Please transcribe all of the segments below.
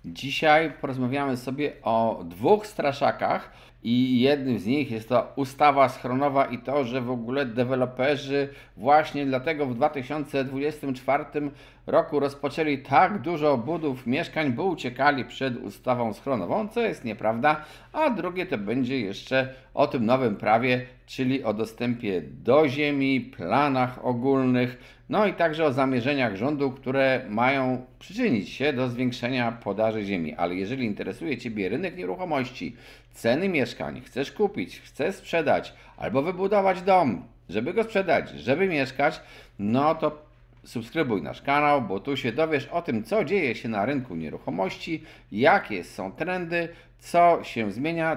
Dzisiaj porozmawiamy sobie o dwóch straszakach i jednym z nich jest to ustawa schronowa i to, że w ogóle deweloperzy właśnie dlatego w 2024 roku rozpoczęli tak dużo budów mieszkań, bo uciekali przed ustawą schronową, co jest nieprawda, a drugie to będzie jeszcze o tym nowym prawie, czyli o dostępie do ziemi, planach ogólnych, no i także o zamierzeniach rządu, które mają przyczynić się do zwiększenia podaży ziemi. Ale jeżeli interesuje Ciebie rynek nieruchomości, ceny mieszkań, chcesz kupić, chcesz sprzedać albo wybudować dom, żeby go sprzedać, żeby mieszkać, no to subskrybuj nasz kanał, bo tu się dowiesz o tym, co dzieje się na rynku nieruchomości, jakie są trendy, co się zmienia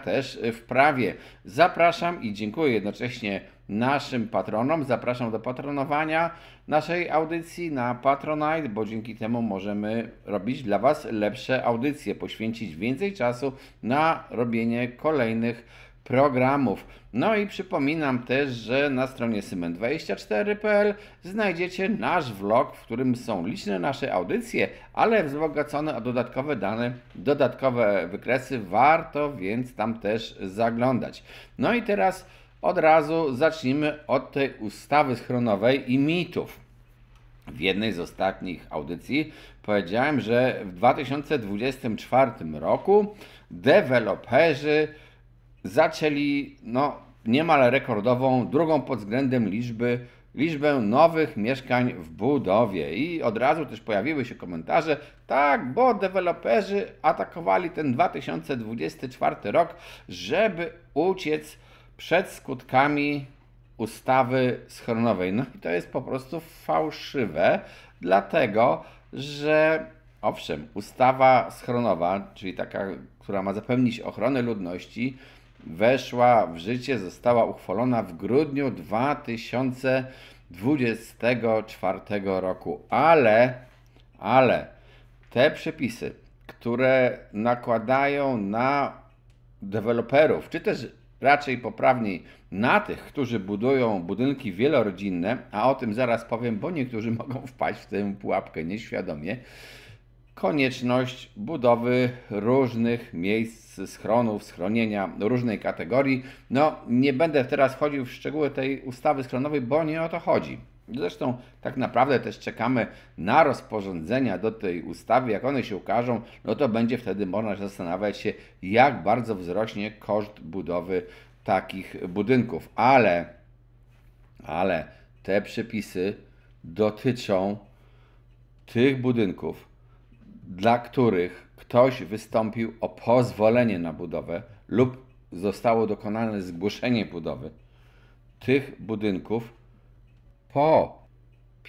też w prawie. Zapraszam i dziękuję jednocześnie naszym patronom. Zapraszam do patronowania naszej audycji na Patronite, bo dzięki temu możemy robić dla Was lepsze audycje, poświęcić więcej czasu na robienie kolejnych programów. No i przypominam też, że na stronie symen24.pl znajdziecie nasz vlog, w którym są liczne nasze audycje, ale wzbogacone o dodatkowe dane, dodatkowe wykresy. Warto więc tam też zaglądać. No i teraz od razu zacznijmy od tej ustawy schronowej i mitów. W jednej z ostatnich audycji powiedziałem, że w 2024 roku deweloperzy zaczęli niemal rekordową, drugą pod względem liczbę nowych mieszkań w budowie. I od razu też pojawiły się komentarze, tak, bo deweloperzy atakowali ten 2024 rok, żeby uciec przed skutkami ustawy schronowej. No i to jest po prostu fałszywe, dlatego że owszem, ustawa schronowa, czyli taka, która ma zapewnić ochronę ludności, weszła w życie, została uchwalona w grudniu 2024 roku. Ale te przepisy, które nakładają na deweloperów, czy też raczej poprawniej na tych, którzy budują budynki wielorodzinne, a o tym zaraz powiem, bo niektórzy mogą wpaść w tę pułapkę nieświadomie, konieczność budowy różnych miejsc schronów, schronienia różnej kategorii. No, nie będę teraz wchodził w szczegóły tej ustawy schronowej, bo nie o to chodzi. Zresztą tak naprawdę też czekamy na rozporządzenia do tej ustawy. Jak one się ukażą, no to będzie wtedy można zastanawiać się, jak bardzo wzrośnie koszt budowy takich budynków. Ale te przepisy dotyczą tych budynków, dla których ktoś wystąpił o pozwolenie na budowę lub zostało dokonane zgłoszenie budowy tych budynków po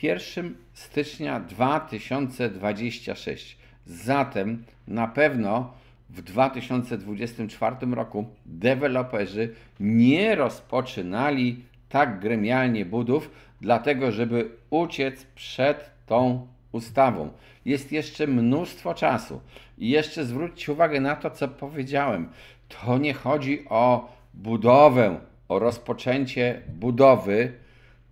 1 stycznia 2026. Zatem na pewno w 2024 roku deweloperzy nie rozpoczynali tak gremialnie budów, dlatego żeby uciec przed tą ustawą. Jest jeszcze mnóstwo czasu. I jeszcze zwróćcie uwagę na to, co powiedziałem. To nie chodzi o budowę, o rozpoczęcie budowy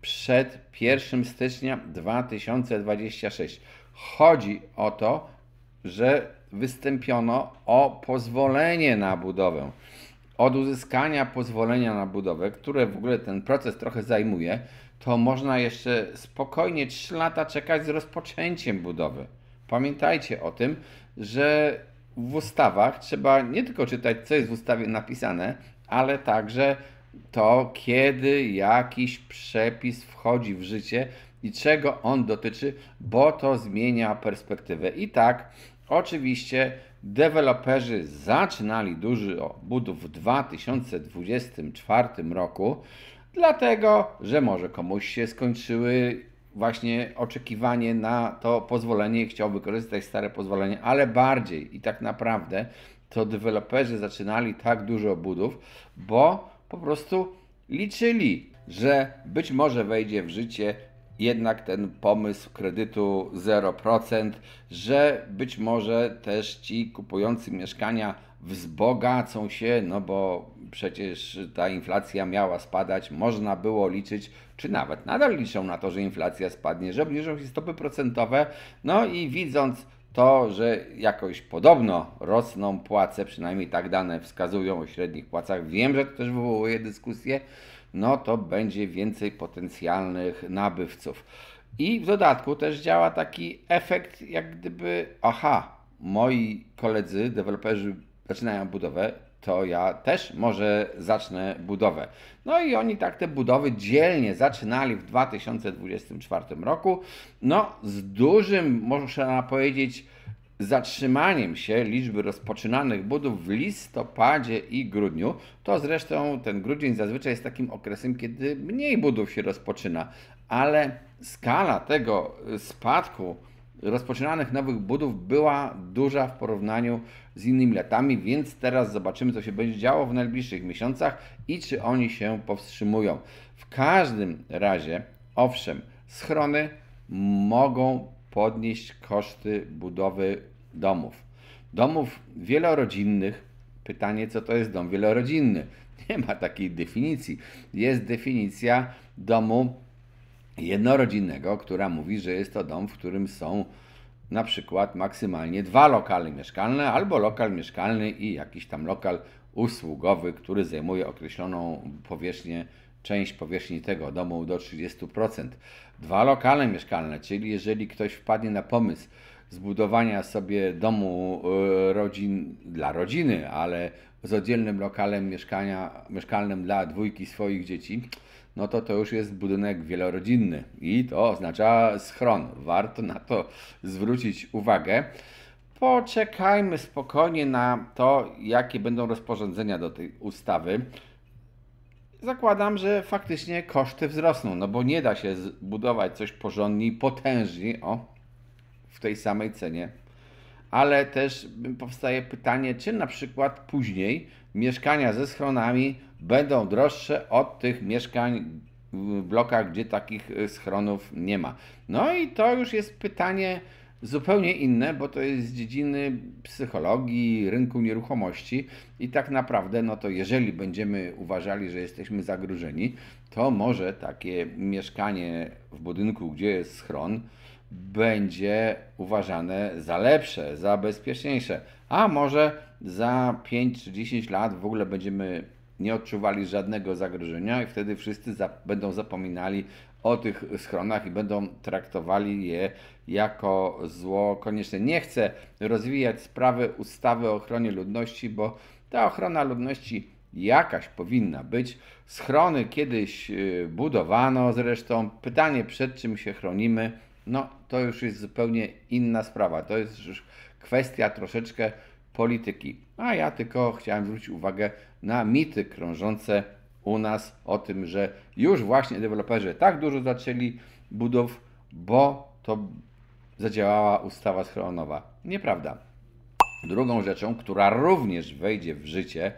przed 1 stycznia 2026. Chodzi o to, że wystąpiono o pozwolenie na budowę. Od uzyskania pozwolenia na budowę, które w ogóle ten proces trochę zajmuje, to można jeszcze spokojnie 3 lata czekać z rozpoczęciem budowy. Pamiętajcie o tym, że w ustawach trzeba nie tylko czytać, co jest w ustawie napisane, ale także to, kiedy jakiś przepis wchodzi w życie i czego on dotyczy, bo to zmienia perspektywę. I tak, oczywiście, deweloperzy zaczynali dużo budów w 2024 roku, dlatego, że może komuś się skończyły właśnie oczekiwanie na to pozwolenie i chciał wykorzystać stare pozwolenie, ale bardziej i tak naprawdę to deweloperzy zaczynali tak dużo budów, bo po prostu liczyli, że być może wejdzie w życie jednak ten pomysł kredytu 0%, że być może też ci kupujący mieszkania wzbogacą się, no bo przecież ta inflacja miała spadać, można było liczyć, czy nawet nadal liczą na to, że inflacja spadnie, że obniżą się stopy procentowe, no i widząc to, że jakoś podobno rosną płace, przynajmniej tak dane wskazują o średnich płacach, wiem, że to też wywołuje dyskusję, no to będzie więcej potencjalnych nabywców. I w dodatku też działa taki efekt, jak gdyby, aha, moi koledzy, deweloperzy zaczynają budowę, to ja też może zacznę budowę. No i oni tak te budowy dzielnie zaczynali w 2024 roku. No z dużym, można powiedzieć, zatrzymaniem się liczby rozpoczynanych budów w listopadzie i grudniu. To zresztą ten grudzień zazwyczaj jest takim okresem, kiedy mniej budów się rozpoczyna, ale skala tego spadku rozpoczynanych nowych budów była duża w porównaniu z innymi latami, więc teraz zobaczymy, co się będzie działo w najbliższych miesiącach i czy oni się powstrzymują. W każdym razie, owszem, schrony mogą podnieść koszty budowy domów. Domów wielorodzinnych. Pytanie, co to jest dom wielorodzinny? Nie ma takiej definicji. Jest definicja domu jednorodzinnego, która mówi, że jest to dom, w którym są na przykład maksymalnie 2 lokale mieszkalne albo lokal mieszkalny i jakiś tam lokal usługowy, który zajmuje określoną powierzchnię, część powierzchni tego domu do 30%. 2 lokale mieszkalne, czyli jeżeli ktoś wpadnie na pomysł zbudowania sobie domu dla rodziny, ale z oddzielnym lokalem mieszkalnym dla dwójki swoich dzieci, no to już jest budynek wielorodzinny i to oznacza schron. Warto na to zwrócić uwagę. Poczekajmy spokojnie na to, jakie będą rozporządzenia do tej ustawy. Zakładam, że faktycznie koszty wzrosną, no bo nie da się zbudować coś porządniej, potężniej, w tej samej cenie. Ale też powstaje pytanie, czy na przykład później mieszkania ze schronami będą droższe od tych mieszkań w blokach, gdzie takich schronów nie ma. No i to już jest pytanie zupełnie inne, bo to jest z dziedziny psychologii, rynku nieruchomości i tak naprawdę, no to jeżeli będziemy uważali, że jesteśmy zagrożeni, to może takie mieszkanie w budynku, gdzie jest schron, będzie uważane za lepsze, za bezpieczniejsze, a może za 5 czy 10 lat w ogóle będziemy nie odczuwali żadnego zagrożenia i wtedy wszyscy będą zapominali o tych schronach i będą traktowali je jako zło konieczne. Nie chcę rozwijać sprawy ustawy o ochronie ludności, bo ta ochrona ludności jakaś powinna być. Schrony kiedyś budowano zresztą. Pytanie, przed czym się chronimy, no to już jest zupełnie inna sprawa. To jest już kwestia troszeczkę polityki. A ja tylko chciałem zwrócić uwagę na mity krążące u nas o tym, że już właśnie deweloperzy tak dużo zaczęli budów, bo to zadziałała ustawa schronowa. Nieprawda. Drugą rzeczą, która również wejdzie w życie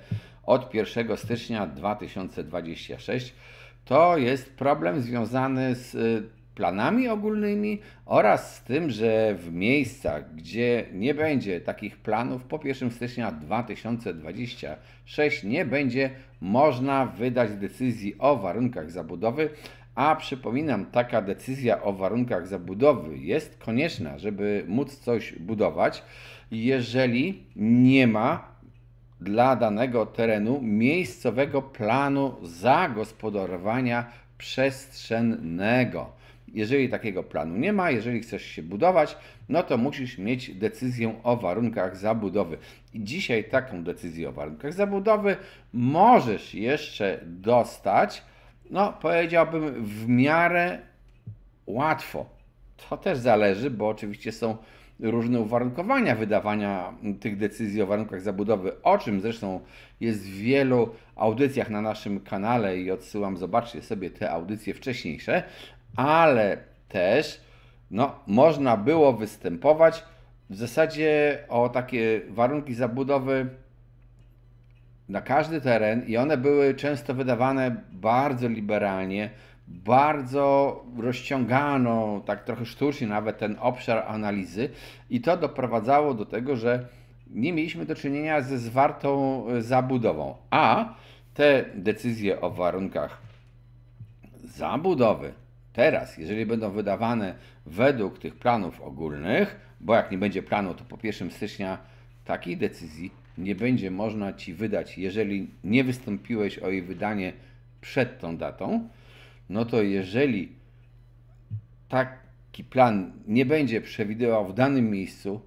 od 1 stycznia 2026, to jest problem związany z planami ogólnymi oraz z tym, że w miejscach, gdzie nie będzie takich planów, po 1 stycznia 2026 nie będzie można wydać decyzji o warunkach zabudowy, a przypominam, taka decyzja o warunkach zabudowy jest konieczna, żeby móc coś budować, jeżeli nie ma dla danego terenu miejscowego planu zagospodarowania przestrzennego. Jeżeli takiego planu nie ma, jeżeli chcesz się budować, no to musisz mieć decyzję o warunkach zabudowy. I dzisiaj taką decyzję o warunkach zabudowy możesz jeszcze dostać, no powiedziałbym w miarę łatwo. To też zależy, bo oczywiście są różne uwarunkowania wydawania tych decyzji o warunkach zabudowy, o czym zresztą jest w wielu audycjach na naszym kanale i odsyłam, zobaczcie sobie te audycje wcześniejsze, ale też można było występować w zasadzie o takie warunki zabudowy na każdy teren i one były często wydawane bardzo liberalnie, bardzo rozciągano, tak trochę sztucznie nawet ten obszar analizy i to doprowadzało do tego, że nie mieliśmy do czynienia ze zwartą zabudową, a te decyzje o warunkach zabudowy teraz, jeżeli będą wydawane według tych planów ogólnych, bo jak nie będzie planu, to po 1 stycznia takiej decyzji nie będzie można Ci wydać, jeżeli nie wystąpiłeś o jej wydanie przed tą datą. No to jeżeli taki plan nie będzie przewidywał w danym miejscu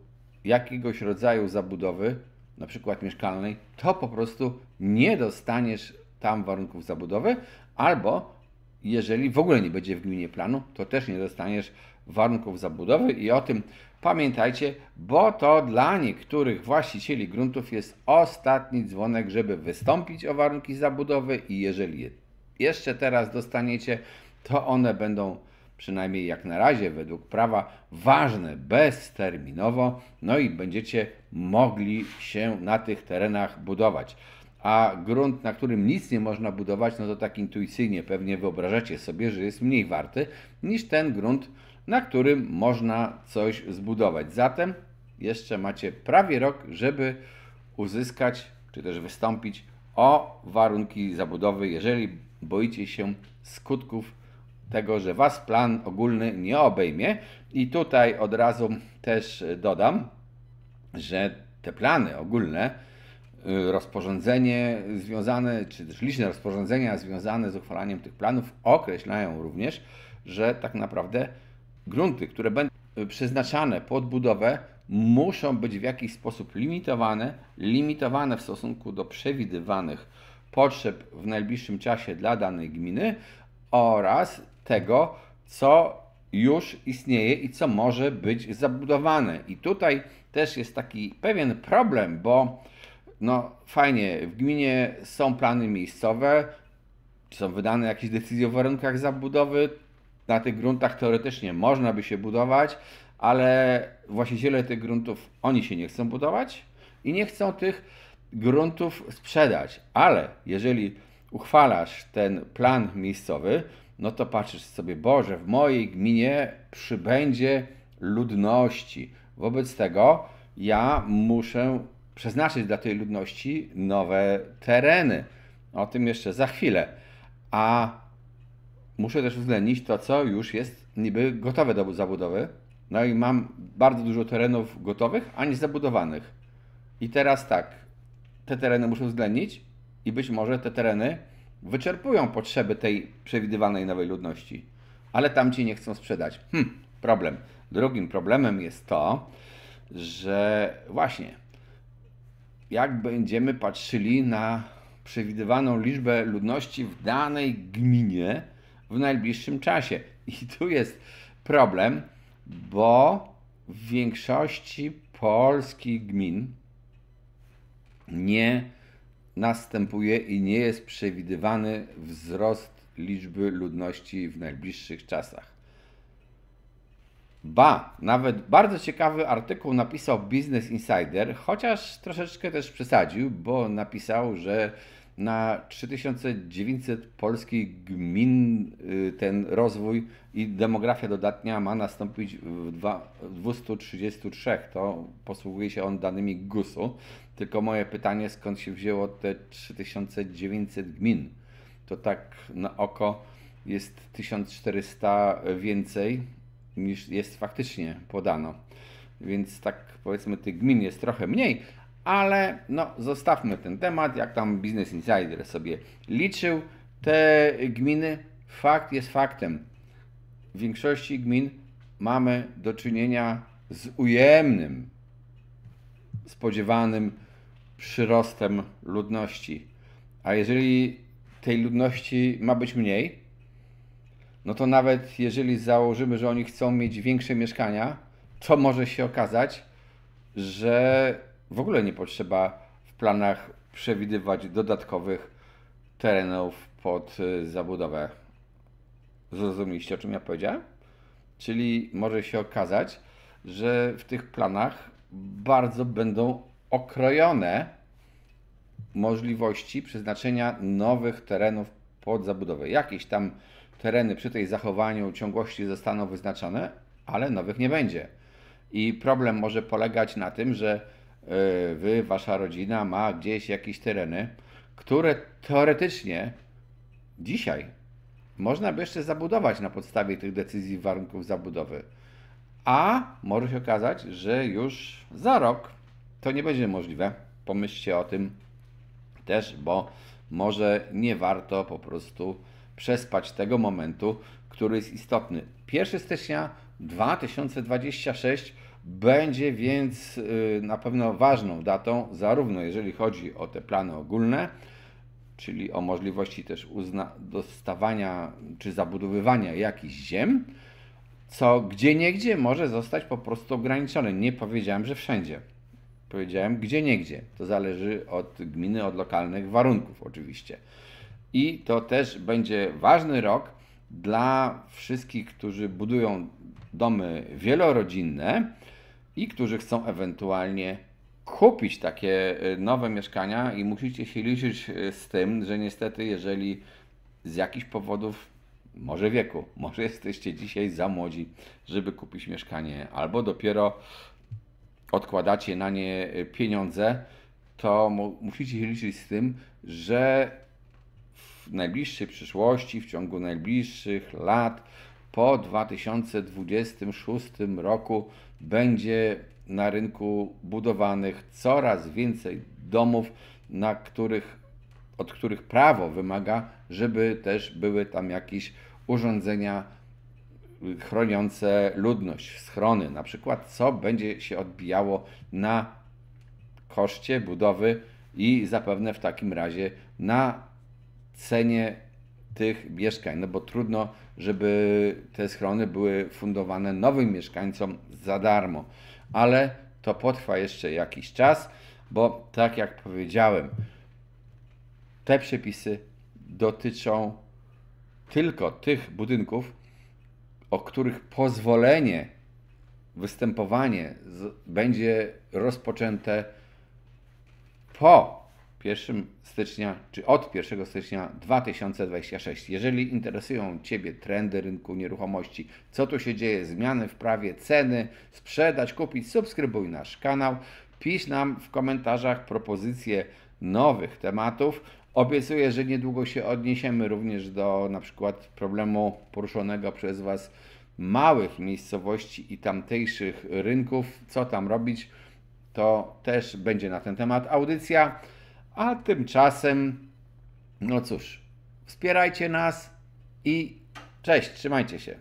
jakiegoś rodzaju zabudowy, na przykład mieszkalnej, to po prostu nie dostaniesz tam warunków zabudowy, albo jeżeli w ogóle nie będzie w gminie planu, to też nie dostaniesz warunków zabudowy i o tym pamiętajcie, bo to dla niektórych właścicieli gruntów jest ostatni dzwonek, żeby wystąpić o warunki zabudowy i jeżeli je jeszcze teraz dostaniecie, to one będą przynajmniej jak na razie według prawa ważne bezterminowo, no i będziecie mogli się na tych terenach budować. A grunt, na którym nic nie można budować, no to tak intuicyjnie pewnie wyobrażacie sobie, że jest mniej warty niż ten grunt, na którym można coś zbudować. Zatem jeszcze macie prawie rok, żeby uzyskać, czy też wystąpić o warunki zabudowy, jeżeli boicie się skutków tego, że Was plan ogólny nie obejmie. I tutaj od razu też dodam, że te plany ogólne, rozporządzenie związane, czy też liczne rozporządzenia związane z uchwalaniem tych planów określają również, że tak naprawdę grunty, które będą przeznaczane pod budowę, muszą być w jakiś sposób limitowane w stosunku do przewidywanych potrzeb w najbliższym czasie dla danej gminy oraz tego, co już istnieje i co może być zabudowane. I tutaj też jest taki pewien problem, bo no fajnie, w gminie są plany miejscowe, są wydane jakieś decyzje o warunkach zabudowy, na tych gruntach teoretycznie można by się budować, ale właściciele tych gruntów, oni się nie chcą budować i nie chcą tych gruntów sprzedać. Ale jeżeli uchwalasz ten plan miejscowy, no to patrzysz sobie, Boże, w mojej gminie przybędzie ludności. Wobec tego ja muszę przeznaczyć dla tej ludności nowe tereny. O tym jeszcze za chwilę. A muszę też uwzględnić to, co już jest niby gotowe do zabudowy. No i mam bardzo dużo terenów gotowych, a nie zabudowanych. I teraz tak, te tereny muszę uwzględnić i być może te tereny wyczerpują potrzeby tej przewidywanej nowej ludności, ale tamci nie chcą sprzedać. Problem. Drugim problemem jest to, że właśnie jak będziemy patrzyli na przewidywaną liczbę ludności w danej gminie w najbliższym czasie. I tu jest problem, bo w większości polskich gmin nie następuje i nie jest przewidywany wzrost liczby ludności w najbliższych czasach. Ba, nawet bardzo ciekawy artykuł napisał Business Insider, chociaż troszeczkę też przesadził, bo napisał, że na 3900 polskich gmin ten rozwój i demografia dodatnia ma nastąpić w 233. To posługuje się on danymi GUS-u. Tylko moje pytanie, skąd się wzięło te 3900 gmin? To tak na oko jest 1400 więcej niż jest faktycznie podano. Więc tak powiedzmy tych gmin jest trochę mniej, ale no zostawmy ten temat. Jak tam Business Insider sobie liczył te gminy, fakt jest faktem. W większości gmin mamy do czynienia z ujemnym, spodziewanym przyrostem ludności. A jeżeli tej ludności ma być mniej, no to nawet jeżeli założymy, że oni chcą mieć większe mieszkania, to może się okazać, że w ogóle nie potrzeba w planach przewidywać dodatkowych terenów pod zabudowę. Zrozumieliście, o czym ja powiedziałem? Czyli może się okazać, że w tych planach bardzo będą okrojone możliwości przeznaczenia nowych terenów pod zabudowę. Jakieś tam tereny przy tej zachowaniu ciągłości zostaną wyznaczone, ale nowych nie będzie. I problem może polegać na tym, że wy, wasza rodzina ma gdzieś jakieś tereny, które teoretycznie dzisiaj można by jeszcze zabudować na podstawie tych decyzji warunków zabudowy. A może się okazać, że już za rok to nie będzie możliwe. Pomyślcie o tym też, bo może nie warto po prostu przespać tego momentu, który jest istotny. 1 stycznia 2026 będzie więc na pewno ważną datą, zarówno jeżeli chodzi o te plany ogólne, czyli o możliwości też dostawania czy zabudowywania jakichś ziem, co gdzieniegdzie może zostać po prostu ograniczone. Nie powiedziałem, że wszędzie. Powiedziałem gdzieniegdzie. To zależy od gminy, od lokalnych warunków oczywiście. I to też będzie ważny rok dla wszystkich, którzy budują domy wielorodzinne i którzy chcą ewentualnie kupić takie nowe mieszkania i musicie się liczyć z tym, że niestety jeżeli z jakichś powodów, może wieku, może jesteście dzisiaj za młodzi, żeby kupić mieszkanie, albo dopiero odkładacie na nie pieniądze, to musicie się liczyć z tym, że w najbliższej przyszłości, w ciągu najbliższych lat, po 2026 roku będzie na rynku budowanych coraz więcej domów, od których prawo wymaga, żeby też były tam jakieś urządzenia chroniące ludność, schrony, na przykład, co będzie się odbijało na koszcie budowy i zapewne w takim razie na cenie tych mieszkań, no bo trudno, żeby te schrony były fundowane nowym mieszkańcom za darmo, ale to potrwa jeszcze jakiś czas, bo tak jak powiedziałem, te przepisy dotyczą tylko tych budynków, o których pozwolenie, występowanie będzie rozpoczęte po 1 stycznia, czy od 1 stycznia 2026. Jeżeli interesują Ciebie trendy rynku nieruchomości, co tu się dzieje, zmiany w prawie, ceny, sprzedać, kupić, subskrybuj nasz kanał, pisz nam w komentarzach propozycje nowych tematów. Obiecuję, że niedługo się odniesiemy również do na przykład problemu poruszonego przez Was małych miejscowości i tamtejszych rynków. Co tam robić, to też będzie na ten temat audycja. A tymczasem, no cóż, wspierajcie nas i cześć, trzymajcie się.